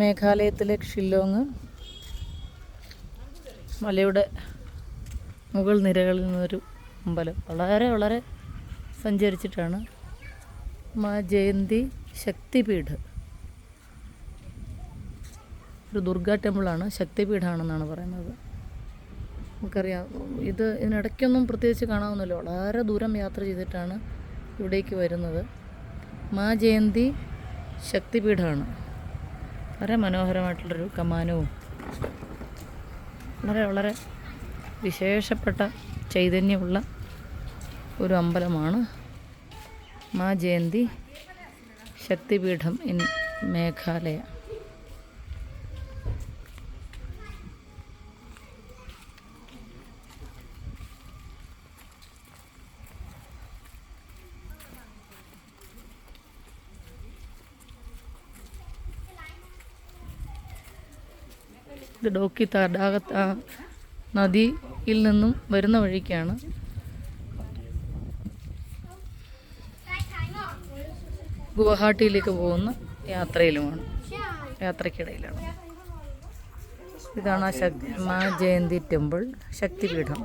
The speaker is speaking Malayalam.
മേഘാലയത്തിലെ ഷില്ലോങ് മലയുടെ മുകൾ നിരകളിൽ നിന്നൊരു അമ്പലം. വളരെ വളരെ സഞ്ചരിച്ചിട്ടാണ്. മാ ജയന്തി ശക്തിപീഠ്, ഒരു ദുർഗാ ടെമ്പിളാണ്, ശക്തിപീഠാണെന്നാണ് പറയുന്നത്. നമുക്കറിയാം, ഇതിനിടയ്ക്കൊന്നും പ്രത്യേകിച്ച് കാണാവുന്നല്ലോ. വളരെ ദൂരം യാത്ര ചെയ്തിട്ടാണ് ഇവിടേക്ക് വരുന്നത്. മാ ജയന്തി ശക്തിപീഠമാണ്. വളരെ മനോഹരമായിട്ടുള്ളൊരു കമാനവും വളരെ വളരെ വിശേഷപ്പെട്ട ചൈതന്യമുള്ള ഒരു അമ്പലമാണ് മാ ജയന്തി ശക്തിപീഠം ഇൻ മേഘാലയ. ഇത് ഡോക്കി തടാകത്ത് നദിയിൽ നിന്നും വരുന്ന വഴിക്കാണ്. ഗുവാഹട്ടിയിലേക്ക് പോകുന്ന യാത്രക്കിടയിലാണ്. ഇതാണ് മാ ജയന്തി ടെമ്പിൾ, ശക്തിപീഠം.